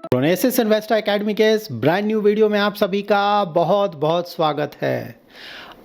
प्रोनेसिस investor academy के इस brand new video में आप सभी का बहुत बहुत स्वागत है।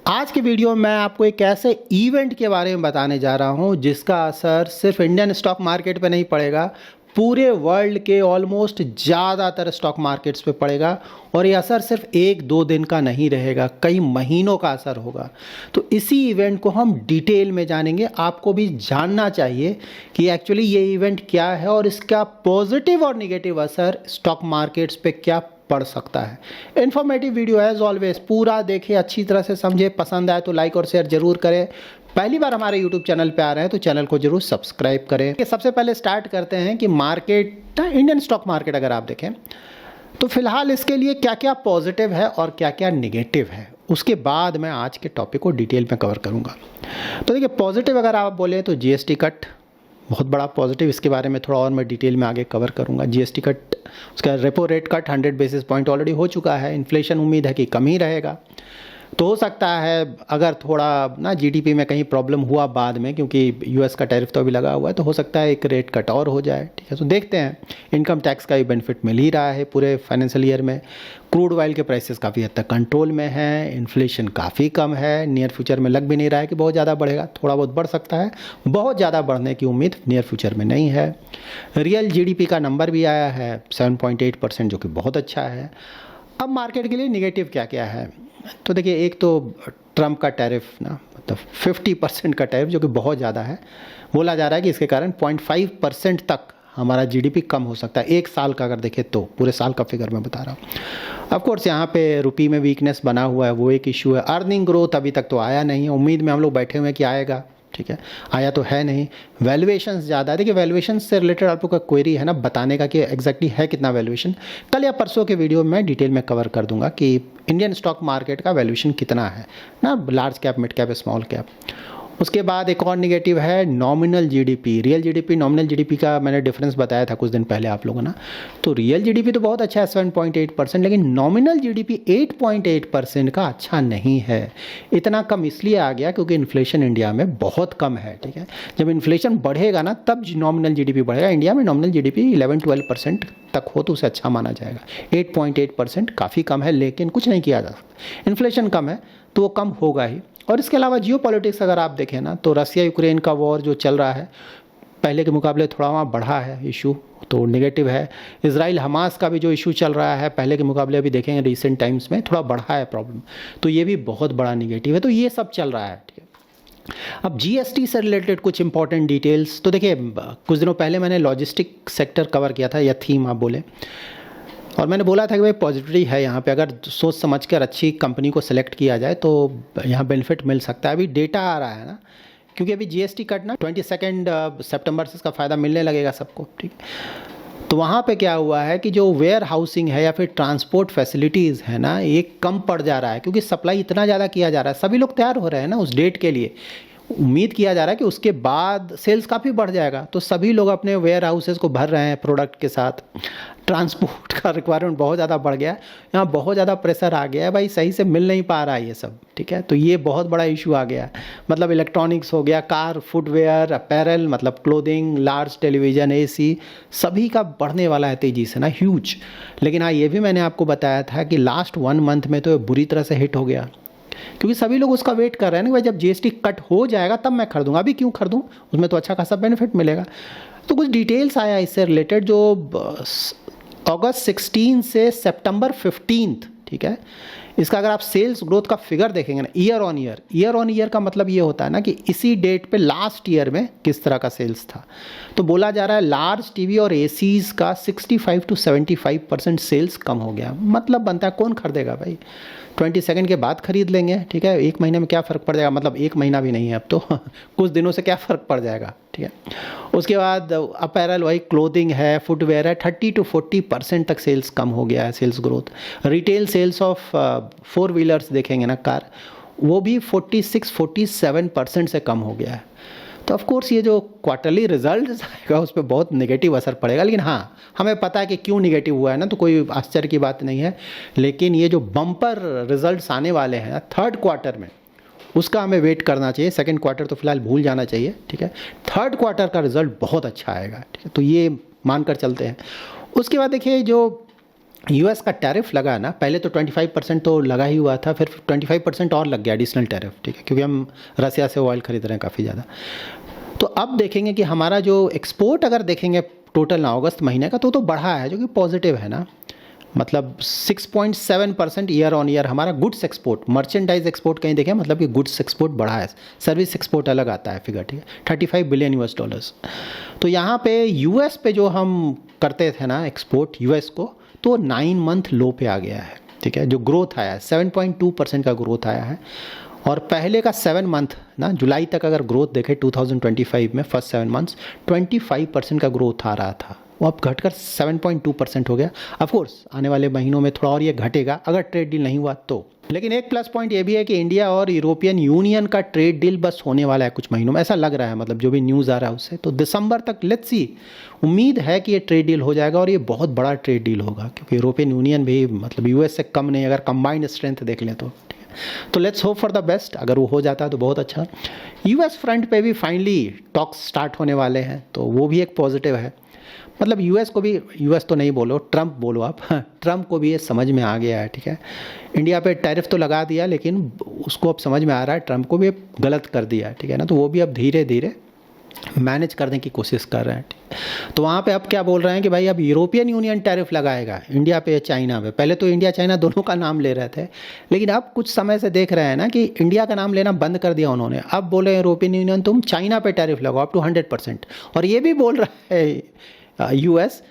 आज के वीडियो में मैं आपको एक ऐसे इवेंट के बारे में बताने जा रहा हूं जिसका असर सिर्फ इंडियन स्टॉक मार्केट पे नहीं पड़ेगा, पूरे वर्ल्ड के ऑलमोस्ट ज़्यादातर स्टॉक मार्केट्स पे पड़ेगा। और ये असर सिर्फ एक दो दिन का नहीं रहेगा, कई महीनों का असर होगा। तो इसी इवेंट को हम डिटेल में जानेंगे। आपको भी जानना चाहिए कि एक्चुअली ये इवेंट क्या है और इसका पॉजिटिव और निगेटिव असर स्टॉक मार्केट्स पे क्या पड़ सकता है। इन्फॉर्मेटिव वीडियो एज ऑलवेज पूरा देखें, अच्छी तरह से समझे। पसंद आए तो लाइक और शेयर जरूर करें। पहली बार हमारे YouTube चैनल पे आ रहे हैं तो चैनल को जरूर सब्सक्राइब करें। सबसे पहले स्टार्ट करते हैं कि मार्केट, इंडियन स्टॉक मार्केट अगर आप देखें तो फिलहाल इसके लिए क्या क्या पॉजिटिव है और क्या क्या निगेटिव है, उसके बाद मैं आज के टॉपिक को डिटेल में कवर करूंगा। तो देखिए, पॉजिटिव अगर आप बोले तो GST कट बहुत बड़ा पॉजिटिव, इसके बारे में थोड़ा और मैं डिटेल में आगे कवर करूंगा। GST कट, उसका repo rate cut 100 basis point already हो चुका है। इन्फ्लेशन उम्मीद है कि कम ही रहेगा। तो हो सकता है अगर थोड़ा ना GDP में कहीं प्रॉब्लम हुआ बाद में, क्योंकि US का टैरिफ तो अभी लगा हुआ है, तो हो सकता है एक रेट कट और हो जाए। ठीक है, तो देखते हैं। इनकम टैक्स का भी बेनिफिट मिल ही रहा है पूरे फाइनेंशियल ईयर में। क्रूड ऑयल के प्राइसेस काफ़ी हद तक कंट्रोल में हैं। इन्फ्लेशन काफ़ी कम है। नियर फ्यूचर में लग भी नहीं रहा है कि बहुत ज़्यादा बढ़ेगा, थोड़ा बहुत बढ़ सकता है। बहुत ज़्यादा बढ़ने की उम्मीद नियर फ्यूचर में नहीं है। रियल GDP का नंबर भी आया है 7.8%, जो कि बहुत अच्छा है। अब मार्केट के लिए निगेटिव क्या क्या है, तो देखिए, एक तो ट्रम्प का टैरिफ ना, मतलब 50% का टैरिफ, जो कि बहुत ज़्यादा है। बोला जा रहा है कि इसके कारण 0.5% तक हमारा GDP कम हो सकता है। एक साल का अगर देखें तो, पूरे साल का फिगर मैं बता रहा हूँ। ऑफ कोर्स यहाँ पे रुपये में वीकनेस बना हुआ है, वो एक इशू है। अर्निंग ग्रोथ अभी तक तो आया नहीं है, उम्मीद में हम लोग बैठे हुए हैं कि आएगा। ठीक है, आया तो है नहीं। वैल्यूएशंस ज़्यादा है। देखिए, वैल्यूएशन से रिलेटेड आप लोग का क्वेरी है ना, बताने का कि एग्जैक्टली है कितना वैल्यूएशन। कल या परसों के वीडियो में डिटेल में कवर कर दूंगा कि इंडियन स्टॉक मार्केट का वैल्यूएशन कितना है ना, large cap, mid cap, small cap. उसके बाद एक और निगेटिव है nominal GDP। Real GDP nominal GDP का मैंने डिफरेंस बताया था कुछ दिन पहले आप लोगों ना। तो रियल GDP तो बहुत अच्छा है 7.8%, लेकिन नॉमिनल GDP 8.8% का अच्छा नहीं है। इतना कम इसलिए आ गया क्योंकि इन्फ्लेशन इंडिया में बहुत कम है। ठीक है, जब इन्फ्लेशन बढ़ेगा ना तब नॉमिनल GDP बढ़ेगा। इंडिया में नॉमिनल GDP 11-12% तक हो तो उसे अच्छा माना जाएगा। 8.8% काफ़ी कम है, लेकिन कुछ नहीं किया जा सकता। इन्फ्लेशन कम है तो वो कम होगा ही। और इसके अलावा जियोपॉलिटिक्स अगर आप देखें ना, तो रसिया यूक्रेन का वॉर जो चल रहा है, पहले के मुकाबले थोड़ा वहाँ बढ़ा है इशू, तो नेगेटिव है। इजराइल हमास का भी जो इशू चल रहा है, पहले के मुकाबले अभी देखेंगे रिसेंट टाइम्स में थोड़ा बढ़ा है प्रॉब्लम, तो ये भी बहुत बड़ा नेगेटिव है। तो ये सब चल रहा है। ठीक है, अब GST से रिलेटेड कुछ इंपॉर्टेंट डिटेल्स। तो देखिए, कुछ दिनों पहले मैंने लॉजिस्टिक सेक्टर कवर किया था, या थीम आप बोले, और मैंने बोला था कि भाई पॉजिटिविटी है यहाँ पे। अगर सोच समझ कर अच्छी कंपनी को सेलेक्ट किया जाए तो यहाँ बेनिफिट मिल सकता है। अभी डेटा आ रहा है ना, क्योंकि अभी GST कट ना 22 सितंबर से इसका फ़ायदा मिलने लगेगा सबको। ठीक है, तो वहाँ पे क्या हुआ है कि जो वेयर हाउसिंग है या फिर ट्रांसपोर्ट फैसिलिटीज़ है ना, ये कम पड़ जा रहा है, क्योंकि सप्लाई इतना ज़्यादा किया जा रहा है। सभी लोग तैयार हो रहे हैं ना उस डेट के लिए। उम्मीद किया जा रहा है कि उसके बाद सेल्स काफ़ी बढ़ जाएगा, तो सभी लोग अपने वेयर हाउसेस को भर रहे हैं प्रोडक्ट के साथ। ट्रांसपोर्ट का रिक्वायरमेंट बहुत ज़्यादा बढ़ गया है, यहाँ बहुत ज़्यादा प्रेशर आ गया है भाई, सही से मिल नहीं पा रहा है ये सब। ठीक है, तो ये बहुत बड़ा इशू आ गया है। मतलब इलेक्ट्रॉनिक्स हो गया, कार, फुटवेयर, अपैरल, मतलब क्लोथिंग, लार्ज टेलीविज़न, AC, सभी का बढ़ने वाला है तेज़ी से ना, ह्यूज। लेकिन हाँ, ये भी मैंने आपको बताया था कि लास्ट 1 मंथ में तो बुरी तरह से हिट हो गया, क्योंकि सभी लोग उसका वेट कर रहे हैं ना, भाई जब GST कट हो जाएगा तब मैं खरीदूंगा, अभी क्यों खरीदूं, उसमें तो अच्छा खासा बेनिफिट मिलेगा। तो कुछ डिटेल्स आया इससे रिलेटेड, जो अगस्त 16 से सितंबर 15, ठीक है, इसका अगर आप सेल्स ग्रोथ का फिगर देखेंगे ना, ईयर ऑन ईयर का मतलब ये होता है ना कि इसी डेट पे लास्ट ईयर में किस तरह का सेल्स था। तो बोला जा रहा है लार्ज TV और ACs का 65-75% सेल्स कम हो गया। मतलब बनता है कौन खरीदेगा भाई, 22 के बाद खरीद लेंगे। ठीक है, एक महीने में क्या फ़र्क पड़ जाएगा, मतलब एक महीना भी नहीं है अब तो कुछ दिनों से क्या फ़र्क पड़ जाएगा। ठीक है, उसके बाद अपैरल, वही क्लोथिंग है, फुटवेयर है, 30-40% तक सेल्स कम हो गया है, sales growth. Retail sales of 4 wheelers देखेंगे ना, कार, वो भी 46-47% से कम हो गया है। तो ऑफ कोर्स ये जो क्वार्टरली रिजल्ट आएगा उस पर बहुत नेगेटिव असर पड़ेगा। लेकिन हाँ, हमें पता है कि क्यों नेगेटिव हुआ है ना, तो कोई आश्चर्य की बात नहीं है। लेकिन ये जो बम्पर रिजल्ट्स आने वाले हैं 3rd क्वार्टर में, उसका हमें वेट करना चाहिए। 2nd क्वार्टर तो फिलहाल भूल जाना चाहिए। ठीक है, 3rd क्वार्टर का रिजल्ट बहुत अच्छा आएगा। ठीक है, तो ये मानकर चलते हैं। उसके बाद देखिए जो यूएस का टैरिफ लगा ना, पहले तो 25% तो लगा ही हुआ था, फिर 25% और लग गया एडिशनल टैरिफ, ठीक है, क्योंकि हम रसिया से ऑयल खरीद रहे हैं काफ़ी ज़्यादा। तो अब देखेंगे कि हमारा जो एक्सपोर्ट अगर देखेंगे टोटल ना अगस्त महीने का तो बढ़ा है, जो कि पॉजिटिव है ना, मतलब 6.7% ईयर ऑन ईयर हमारा गुड्स एक्सपोर्ट, मर्चेंडाइज एक्सपोर्ट कहीं देखें मतलब कि गुड्स एक्सपोर्ट बढ़ा है, सर्विस एक्सपोर्ट अलग आता है फिगर, ठीक है, 35 बिलियन यूएस डॉलर्स। तो यहाँ पे यूएस पे जो हम करते थे ना एक्सपोर्ट यूएस को, तो 9 मंथ लो पे आ गया है, ठीक है, जो ग्रोथ आया है 7.2% का ग्रोथ आया है। और पहले का 7 मंथ ना, जुलाई तक अगर ग्रोथ देखें 2025 में फर्स्ट 7 मंथ्स 25% का ग्रोथ आ रहा था, वो अब घटकर 7.2% हो गया। ऑफकोर्स आने वाले महीनों में थोड़ा और ये घटेगा अगर ट्रेड डील नहीं हुआ तो। लेकिन एक प्लस पॉइंट ये भी है कि इंडिया और यूरोपियन यूनियन का ट्रेड डील बस होने वाला है कुछ महीनों में, ऐसा लग रहा है, मतलब जो भी न्यूज़ आ रहा है उससे, तो दिसंबर तक लेट्स सी, उम्मीद है कि ये ट्रेड डील हो जाएगा और ये बहुत बड़ा ट्रेड डील होगा, क्योंकि यूरोपियन यूनियन भी मतलब यूएस से कम नहीं, अगर कंबाइंड स्ट्रेंथ देख लें तो let's hope for the best. अगर वो हो जाता है तो बहुत अच्छा। यूएस फ्रंट पे भी फाइनली टॉक्स स्टार्ट होने वाले हैं, तो वो भी एक पॉजिटिव है। मतलब यूएस को भी, यूएस तो नहीं बोलो, ट्रंप बोलो आप, ट्रंप को भी ये समझ में आ गया है, ठीक है, इंडिया पे टैरिफ तो लगा दिया लेकिन उसको अब समझ में आ रहा है ट्रंप को भी गलत कर दिया है, ठीक है ना, तो वो भी अब धीरे धीरे मैनेज करने की कोशिश कर रहे हैं। तो वहाँ पे अब क्या बोल रहे हैं कि भाई अब यूरोपियन यूनियन टैरिफ लगाएगा इंडिया पे या चाइना पे। पहले तो इंडिया चाइना दोनों का नाम ले रहे थे, लेकिन अब कुछ समय से देख रहे हैं ना कि इंडिया का नाम लेना बंद कर दिया उन्होंने। अब बोले यूरोपियन यूनियन तुम चाइना पे टैरिफ लगाओ अप टू 100%। और ये भी बोल रहा है यूएस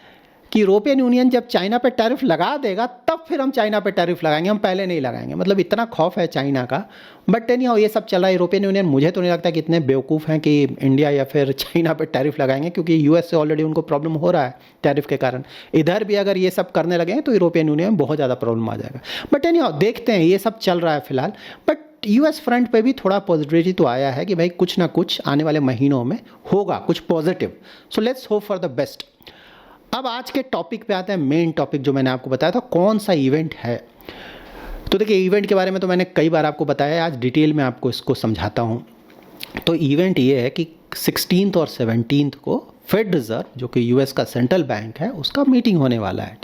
कि यूरोपियन यूनियन जब चाइना पे टैरिफ लगा देगा तब फिर हम चाइना पे टैरिफ लगाएंगे, हम पहले नहीं लगाएंगे। मतलब इतना खौफ है चाइना का। बट नहीं हो, ये सब चल रहा है। यूरोपियन यूनियन मुझे तो नहीं लगता कि इतने बेवकूफ़ हैं कि इंडिया या फिर चाइना पे टैरिफ लगाएंगे, क्योंकि यूएस से ऑलरेडी उनको प्रॉब्लम हो रहा है टैरिफ के कारण। इधर भी अगर ये सब करने लगे तो यूरोपियन यूनियन में बहुत ज़्यादा प्रॉब्लम आ जाएगा। बट नहीं हो, देखते हैं, ये सब चल रहा है फिलहाल। बट यूएस फ्रंट पे भी थोड़ा पॉजिटिविटी तो आया है कि भाई कुछ ना कुछ आने वाले महीनों में होगा कुछ positive. So let's hope for the best. अब आज के टॉपिक पे आते हैं, मेन टॉपिक जो मैंने आपको बताया था कौन सा इवेंट है। तो देखिए इवेंट के बारे में तो मैंने कई बार आपको बताया है, आज डिटेल में आपको इसको समझाता हूँ। तो इवेंट ये है कि 16 और 17 को फेड रिजर्व जो कि यूएस का सेंट्रल बैंक है उसका मीटिंग होने वाला है।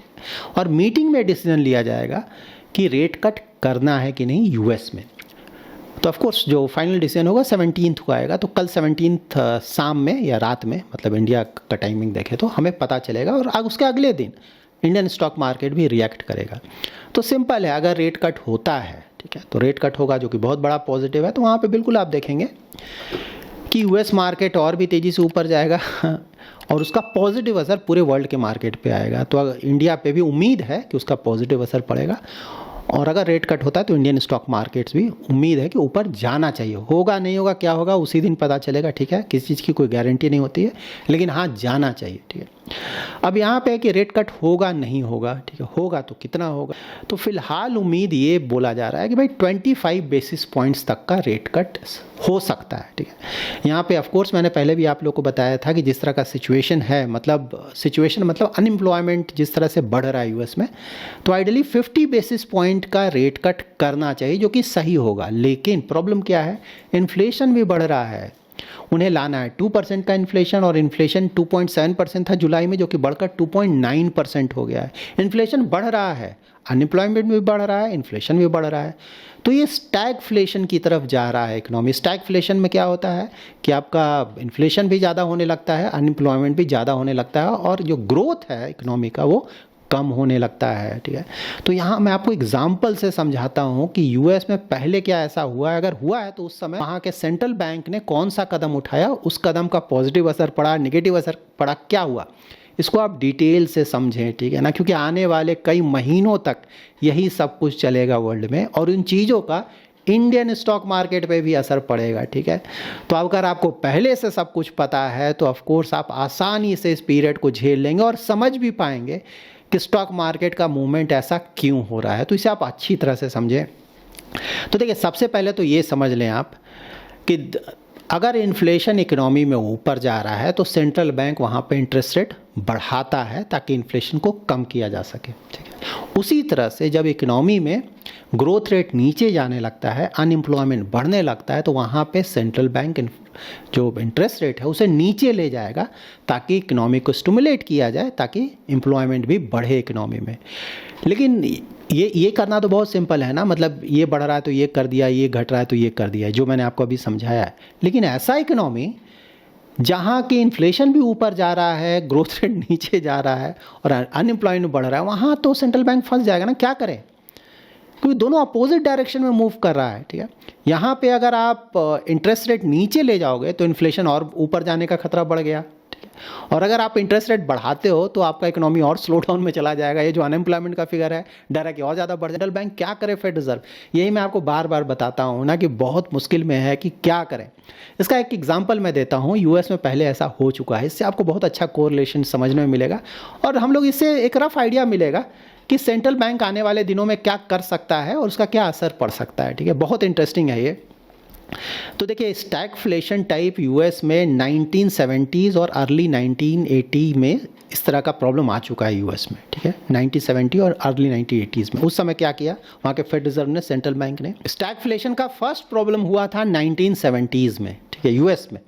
और मीटिंग में डिसीजन लिया जाएगा कि रेट कट करना है कि नहीं यूएस में। तो ऑफ कोर्स जो फाइनल डिसीजन होगा 17 को आएगा। तो कल 17 शाम में या रात में, मतलब इंडिया का टाइमिंग देखें तो हमें पता चलेगा। और उसके अगले दिन इंडियन स्टॉक मार्केट भी रिएक्ट करेगा। तो सिंपल है, अगर रेट कट होता है, ठीक है, तो रेट कट होगा जो कि बहुत बड़ा पॉजिटिव है। तो वहाँ पे बिल्कुल आप देखेंगे कि यूएस मार्केट और भी तेज़ी से ऊपर जाएगा और उसका पॉजिटिव असर पूरे वर्ल्ड के मार्केट पे आएगा। तो अगर इंडिया पे भी उम्मीद है कि उसका पॉजिटिव असर पड़ेगा। और अगर रेट कट होता है तो इंडियन स्टॉक मार्केट्स भी उम्मीद है कि ऊपर जाना चाहिए। होगा नहीं होगा क्या होगा उसी दिन पता चलेगा, ठीक है, किसी चीज़ की कोई गारंटी नहीं होती है, लेकिन हाँ जाना चाहिए, ठीक है। अब यहाँ पे है कि रेट कट होगा नहीं होगा, ठीक है, होगा तो कितना होगा। तो फिलहाल उम्मीद ये बोला जा रहा है कि भाई 25 बेसिस पॉइंट्स तक का रेट कट हो सकता है, ठीक है। यहाँ पे ऑफ कोर्स मैंने पहले भी आप लोग को बताया था कि जिस तरह का सिचुएशन है, मतलब सिचुएशन मतलब अनएम्प्लॉयमेंट जिस तरह से बढ़ रहा है यूएस में, तो आइडियली 50 बेसिस पॉइंट का रेट कट करना चाहिए जो कि सही होगा। लेकिन प्रॉब्लम क्या है, इन्फ्लेशन भी बढ़ रहा है, उन्हें लाना है 2% का इन्फ्लेशन। और इन्फ्लेशन 2.7% था जुलाई में, जो कि बढ़कर 2.9% हो गया है। इन्फ्लेशन बढ़ रहा है, अनएम्प्लॉयमेंट भी बढ़ रहा है, इन्फ्लेशन भी बढ़ रहा है। तो ये स्टैगफ्लेशन की तरफ जा रहा है इकोनॉमी। स्टैगफ्लेशन में क्या होता है कि आपका इन्फ्लेशन भी ज़्यादा होने लगता है, अनएम्प्लॉयमेंट भी ज़्यादा होने लगता है, और जो ग्रोथ है इकोनॉमी का वो कम होने लगता है, ठीक है। तो यहाँ मैं आपको एग्जाम्पल से समझाता हूँ कि यूएस में पहले क्या ऐसा हुआ है। अगर हुआ है तो उस समय वहाँ के सेंट्रल बैंक ने कौन सा कदम उठाया, उस कदम का पॉजिटिव असर पड़ा, नेगेटिव असर पड़ा, क्या हुआ, इसको आप डिटेल से समझें, ठीक है ना, क्योंकि आने वाले कई महीनों तक यही सब कुछ चलेगा वर्ल्ड में और उन चीज़ों का इंडियन स्टॉक मार्केट पे भी असर पड़ेगा, ठीक है। तो अगर आपको पहले से सब कुछ पता है तो ऑफ कोर्स आप आसानी से इस पीरियड को झेल लेंगे और समझ भी पाएंगे कि स्टॉक मार्केट का मूवमेंट ऐसा क्यों हो रहा है। तो इसे आप अच्छी तरह से समझें। तो देखिए सबसे पहले तो ये समझ लें आप कि अगर इन्फ्लेशन इकोनॉमी में ऊपर जा रहा है तो सेंट्रल बैंक वहाँ पे इंटरेस्ट रेट बढ़ाता है ताकि इन्फ्लेशन को कम किया जा सके, ठीक है। उसी तरह से जब इकोनॉमी में ग्रोथ रेट नीचे जाने लगता है, अनएम्प्लॉयमेंट बढ़ने लगता है, तो वहाँ पे सेंट्रल बैंक जो इंटरेस्ट रेट है उसे नीचे ले जाएगा ताकि इकोनॉमी को स्टिमुलेट किया जाए, ताकि एम्प्लॉयमेंट भी बढ़े इकोनॉमी में। लेकिन ये करना तो बहुत सिंपल है ना, मतलब ये बढ़ रहा है तो ये कर दिया, ये घट रहा है तो ये कर दिया, जो मैंने आपको अभी समझाया है। लेकिन ऐसा इकोनॉमी जहाँ की इन्फ्लेशन भी ऊपर जा रहा है, ग्रोथ रेट नीचे जा रहा है और अनएम्प्लॉयमेंट बढ़ रहा है, वहाँ तो सेंट्रल बैंक फंस जाएगा ना, क्या करें, क्योंकि दोनों अपोजिट डायरेक्शन में मूव कर रहा है। ठीक है, यहाँ पे अगर आप इंटरेस्ट रेट नीचे ले जाओगे तो इन्फ्लेशन और ऊपर जाने का खतरा बढ़ गया। ठीक है, और अगर आप इंटरेस्ट रेट बढ़ाते हो तो आपका इकोनॉमी और स्लो डाउन में चला जाएगा। ये जो अनएम्प्लॉयमेंट का फिगर है डर है कि और ज़्यादा बढ़ जाए। सेंट्रल बैंक क्या करे, फेड रिजर्व, यही मैं आपको बार बार बताता हूँ ना कि बहुत मुश्किल में है कि क्या करें। इसका एक एग्जांपल मैं देता हूँ, यूएस में पहले ऐसा हो चुका है, इससे आपको बहुत अच्छा कोरिलेशन समझने में मिलेगा और हम लोग इससे एक रफ आइडिया मिलेगा कि सेंट्रल बैंक आने वाले दिनों में क्या कर सकता है और उसका क्या असर पड़ सकता है। ठीक है, बहुत इंटरेस्टिंग है ये। तो देखिए, स्टैगफ्लेशन टाइप यूएस में 1970s और अर्ली 1980 में इस तरह का प्रॉब्लम आ चुका है यूएस में। ठीक है, 1970 और अर्ली 1980s में। उस समय क्या किया वहाँ के फेड रिजर्व ने, सेंट्रल बैंक ने, स्टैगफ्लेशन का फर्स्ट प्रॉब्लम हुआ था 1970s में। ठीक है, यूएस में।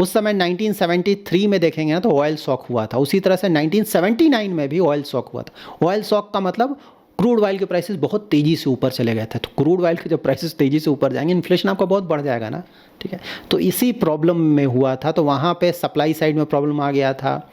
उस समय 1973 में देखेंगे ना तो ऑयल शॉक हुआ था। उसी तरह से 1979 में भी ऑयल शॉक हुआ था। ऑयल शॉक का मतलब क्रूड ऑयल के प्राइसेस बहुत तेज़ी से ऊपर चले गए थे। तो क्रूड ऑयल के जब प्राइसेस तेज़ी से ऊपर जाएंगे, इन्फ्लेशन आपका बहुत बढ़ जाएगा ना। ठीक है, तो इसी प्रॉब्लम में हुआ था। तो वहाँ पे सप्लाई साइड में प्रॉब्लम आ गया था,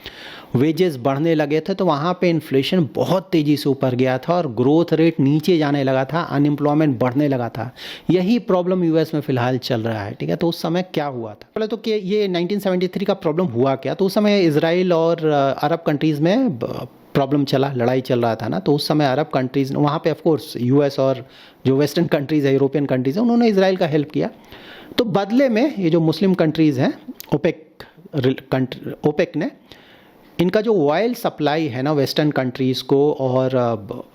वेजेस बढ़ने लगे थे, तो वहाँ पे इन्फ्लेशन बहुत तेज़ी से ऊपर गया था और ग्रोथ रेट नीचे जाने लगा था, अनएम्प्लॉयमेंट बढ़ने लगा था। यही प्रॉब्लम यूएस में फ़िलहाल चल रहा है। ठीक है, तो उस समय क्या हुआ था, पहले तो कि ये 1973 का प्रॉब्लम हुआ क्या, तो उस समय इजराइल और अरब कंट्रीज़ में प्रॉब्लम चला, लड़ाई चल रहा था ना। तो उस समय अरब कंट्रीज़, वहाँ पे ऑफ कोर्स यूएस और जो वेस्टर्न कंट्रीज़ है, यूरोपियन कंट्रीज़ है, उन्होंने इजराइल का हेल्प किया। तो बदले में ये जो मुस्लिम कंट्रीज़ हैं, ओपेक ने इनका जो ऑयल सप्लाई है ना वेस्टर्न कंट्रीज़ को और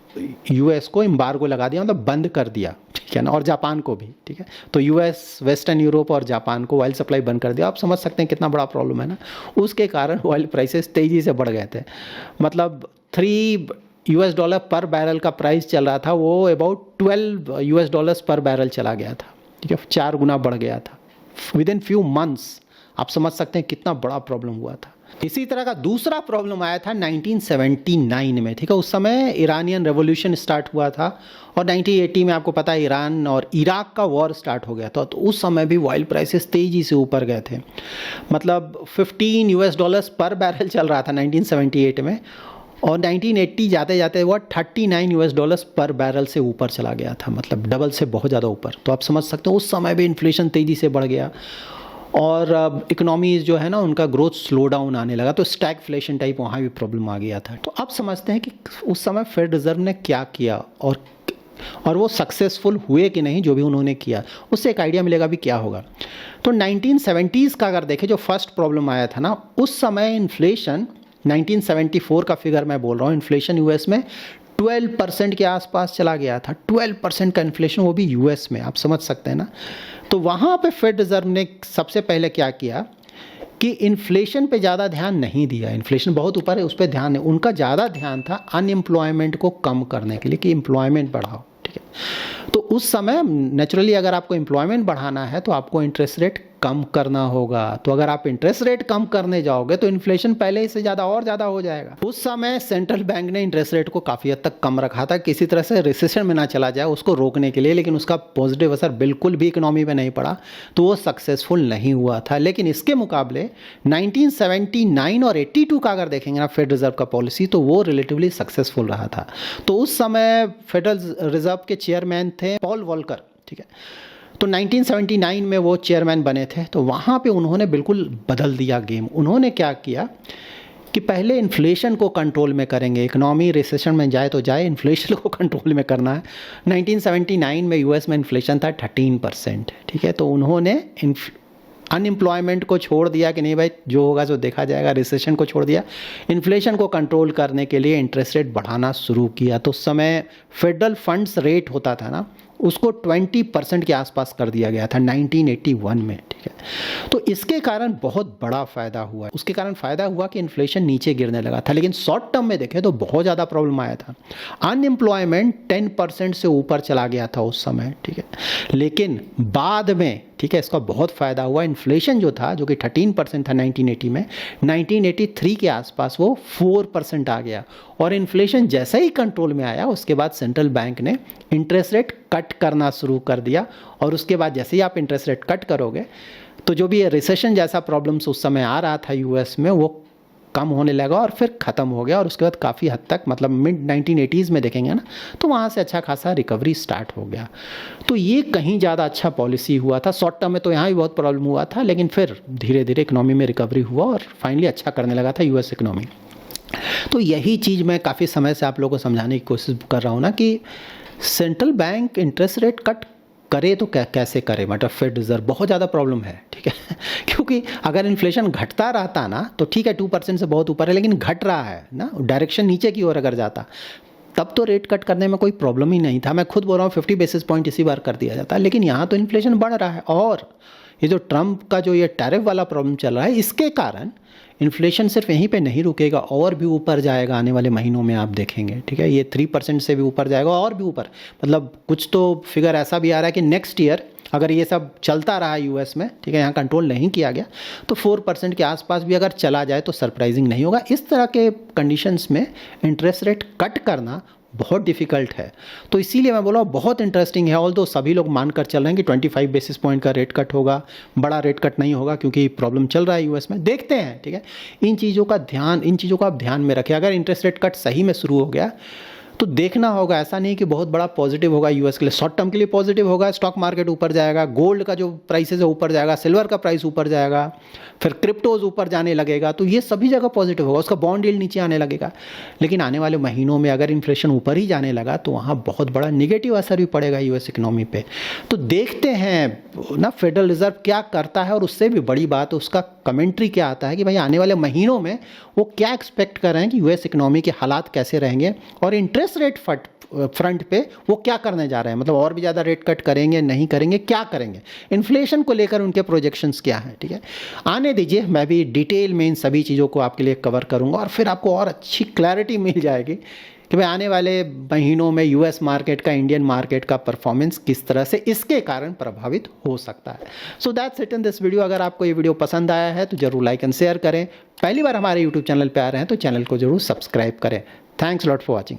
यूएस को एम्बार्गो लगा दिया, मतलब बंद कर दिया। ठीक है ना, और जापान को भी। ठीक है, तो यूएस, वेस्टर्न यूरोप और जापान को ऑयल सप्लाई बंद कर दिया। आप समझ सकते हैं कितना बड़ा प्रॉब्लम है ना। उसके कारण ऑयल प्राइसेस तेज़ी से बढ़ गए थे, मतलब $3 पर बैरल का प्राइस चल रहा था, वो अबाउट $12 पर बैरल चला गया था। ठीक है, 4 गुना बढ़ गया था विद इन फ्यू मंथ्स। आप समझ सकते हैं कितना बड़ा प्रॉब्लम हुआ था। इसी तरह का दूसरा प्रॉब्लम आया था 1979 में। ठीक है, उस समय ईरानियन रेवोल्यूशन स्टार्ट हुआ था और 1980 में आपको पता है ईरान और इराक का वॉर स्टार्ट हो गया था। तो उस समय भी ऑयल प्राइसेस तेज़ी से ऊपर गए थे, मतलब $15 पर बैरल चल रहा था 1978 में, और 1980 जाते जाते वो $39 पर बैरल से ऊपर चला गया था, मतलब डबल से बहुत ज़्यादा ऊपर। तो आप समझ सकते हो उस समय भी इन्फ्लेशन तेज़ी से बढ़ गया और इकोनॉमीज़ जो है ना उनका ग्रोथ स्लो डाउन आने लगा। तो स्टैगफ्लेशन टाइप वहाँ भी प्रॉब्लम आ गया था। तो अब समझते हैं कि उस समय फेड रिजर्व ने क्या किया और वो सक्सेसफुल हुए कि नहीं, जो भी उन्होंने किया उससे एक आइडिया मिलेगा भी क्या होगा। तो 1970s का अगर देखें, जो फर्स्ट प्रॉब्लम आया था ना, उस समय इन्फ्लेशन 1974 का फिगर मैं बोल रहा हूँ, इन्फ्लेशन यूएस में 12% के आसपास चला गया था। 12% का इन्फ्लेशन, वो भी यूएस में। आप समझ सकते हैं ना। तो वहाँ पे फेड रिजर्व ने सबसे पहले क्या किया कि इन्फ्लेशन पे ज़्यादा ध्यान नहीं दिया। इन्फ्लेशन बहुत ऊपर है, उस पर ध्यान है। उनका ज़्यादा ध्यान था अनएम्प्लॉयमेंट को कम करने के लिए कि एम्प्लॉयमेंट बढ़ाओ। ठीक है, तो उस समय नेचुरली अगर आपको एम्प्लॉयमेंट बढ़ाना है तो आपको इंटरेस्ट रेट कम करना होगा। तो अगर आप इंटरेस्ट रेट कम करने जाओगे तो इन्फ्लेशन पहले ही से ज़्यादा और ज़्यादा हो जाएगा। उस समय सेंट्रल बैंक ने इंटरेस्ट रेट को काफ़ी हद तक कम रखा था, किसी तरह से रिसेशन में ना चला जाए उसको रोकने के लिए, लेकिन उसका पॉजिटिव असर बिल्कुल भी इकोनॉमी में नहीं पड़ा, तो वो सक्सेसफुल नहीं हुआ था। लेकिन इसके मुकाबले 1979 और 82 का अगर देखेंगे ना फेड रिजर्व का पॉलिसी, तो वो रिलेटिवली सक्सेसफुल रहा था। तो उस समय फेडरल रिजर्व के चेयरमैन थे पॉल वॉलकर। ठीक है, तो 1979 में वो चेयरमैन बने थे। तो वहाँ पे उन्होंने बिल्कुल बदल दिया गेम। उन्होंने क्या किया कि पहले इन्फ्लेशन को कंट्रोल में करेंगे, इकोनॉमी रिसेशन में जाए तो जाए, इन्फ्लेशन को कंट्रोल में करना है। 1979 में यूएस में इन्फ्लेशन था 13%। ठीक है, तो उन्होंने अनएम्प्लॉयमेंट को छोड़ दिया कि नहीं भाई जो होगा जो देखा जाएगा, रिसेशन को छोड़ दिया, इन्फ्लेशन को कंट्रोल करने के लिए इंटरेस्ट रेट बढ़ाना शुरू किया। तो उस समय फेडरल फंड्स रेट होता था ना, उसको 20% के आसपास कर दिया गया था 1981 में, ठीक है। तो इसके कारण बहुत बड़ा फ़ायदा हुआ है। उसके कारण फ़ायदा हुआ कि इन्फ्लेशन नीचे गिरने लगा था, लेकिन शॉर्ट टर्म में देखें तो बहुत ज़्यादा प्रॉब्लम आया था। अनएम्प्लॉयमेंट 10% से ऊपर चला गया था उस समय, ठीक है। लेकिन बाद में, ठीक है, इसका बहुत फ़ायदा हुआ। इन्फ्लेशन जो था, जो कि 13% था 1980 में, 1983 के आसपास वो 4% आ गया। और इन्फ्लेशन जैसे ही कंट्रोल में आया, उसके बाद सेंट्रल बैंक ने इंटरेस्ट रेट कट करना शुरू कर दिया। और उसके बाद जैसे ही आप इंटरेस्ट रेट कट करोगे तो जो भी ये रिसेशन जैसा प्रॉब्लम्स उस समय आ रहा था यूएस में, वो कम होने लगा और फिर ख़त्म हो गया। और उसके बाद काफ़ी हद तक, मतलब मिड 1980s में देखेंगे ना, तो वहाँ से अच्छा खासा रिकवरी स्टार्ट हो गया। तो ये कहीं ज़्यादा अच्छा पॉलिसी हुआ था। शॉर्ट टर्म में तो यहाँ भी बहुत प्रॉब्लम हुआ था, लेकिन फिर धीरे धीरे इकोनॉमी में रिकवरी हुआ और फाइनली अच्छा करने लगा था यूएस इकोनॉमी। तो यही चीज़ मैं काफ़ी समय से आप लोगों को समझाने की कोशिश कर रहा हूँ ना, कि central bank interest rate cut करे तो कैसे करे, मतलब फेड रिजर्व, बहुत ज़्यादा प्रॉब्लम है, ठीक है। क्योंकि अगर इन्फ्लेशन घटता रहता ना तो ठीक है, 2% से बहुत ऊपर है, लेकिन घट रहा है ना, डायरेक्शन नीचे की ओर अगर जाता तब तो रेट कट करने में कोई प्रॉब्लम ही नहीं था। मैं खुद बोल रहा हूँ 50 बेसिस पॉइंट इसी बार कर दिया जाता, लेकिन यहाँ तो इन्फ्लेशन बढ़ रहा है। और ये जो ट्रंप का जो ये टैरिफ वाला प्रॉब्लम चल रहा है, इसके कारण इन्फ्लेशन सिर्फ यहीं पे नहीं रुकेगा, और भी ऊपर जाएगा आने वाले महीनों में, आप देखेंगे, ठीक है। ये 3% से भी ऊपर जाएगा और भी ऊपर। मतलब कुछ तो फिगर ऐसा भी आ रहा है कि नेक्स्ट ईयर अगर ये सब चलता रहा यूएस में, ठीक है, यहाँ कंट्रोल नहीं किया गया, तो 4% के आसपास भी अगर चला जाए तो सरप्राइजिंग नहीं होगा। इस तरह के कंडीशंस में इंटरेस्ट रेट कट करना बहुत डिफ़िकल्ट है। तो इसीलिए मैं बोला बहुत इंटरेस्टिंग है। ऑल्दो सभी लोग मानकर चल रहे हैं कि 25 बेसिस पॉइंट का रेट कट होगा, बड़ा रेट कट नहीं होगा, क्योंकि प्रॉब्लम चल रहा है यूएस में। देखते हैं, ठीक है। इन चीज़ों को आप ध्यान में रखें। अगर इंटरेस्ट रेट कट सही में शुरू हो गया तो देखना होगा, ऐसा नहीं कि बहुत बड़ा पॉजिटिव होगा यूएस के लिए। शॉर्ट टर्म के लिए पॉजिटिव होगा, स्टॉक मार्केट ऊपर जाएगा, गोल्ड का जो प्राइसेस है ऊपर जाएगा, सिल्वर का प्राइस ऊपर जाएगा, फिर क्रिप्टोज ऊपर जाने लगेगा, तो ये सभी जगह पॉजिटिव होगा। उसका बॉन्ड यील्ड नीचे आने लगेगा। लेकिन आने वाले महीनों में अगर इन्फ्लेशन ऊपर ही जाने लगा तो वहाँ बहुत बड़ा निगेटिव असर भी पड़ेगा यूएस इकोनॉमी पे। तो देखते हैं ना फेडरल रिजर्व क्या करता है, और उससे भी बड़ी बात उसका कमेंट्री क्या आता है कि भाई आने वाले महीनों में वो क्या एक्सपेक्ट कर रहे हैं कि यूएस इकोनॉमी के हालात कैसे रहेंगे, और इंटरेस्ट रेट फ्रंट पे वो क्या करने जा रहे हैं। मतलब और भी ज़्यादा रेट कट करेंगे, नहीं करेंगे, क्या करेंगे, इन्फ्लेशन को लेकर उनके प्रोजेक्शंस क्या हैं, ठीक है। आने दीजिए, मैं भी डिटेल में इन सभी चीज़ों को आपके लिए कवर करूँगा, और फिर आपको और अच्छी क्लैरिटी मिल जाएगी कि भाई आने वाले महीनों में यूएस मार्केट का, इंडियन मार्केट का परफॉर्मेंस किस तरह से इसके कारण प्रभावित हो सकता है। So that's it in this video. अगर आपको ये वीडियो पसंद आया है तो जरूर लाइक एंड शेयर करें। पहली बार हमारे यूट्यूब चैनल पर आ रहे हैं तो चैनल को जरूर सब्सक्राइब करें। Thanks lot for watching.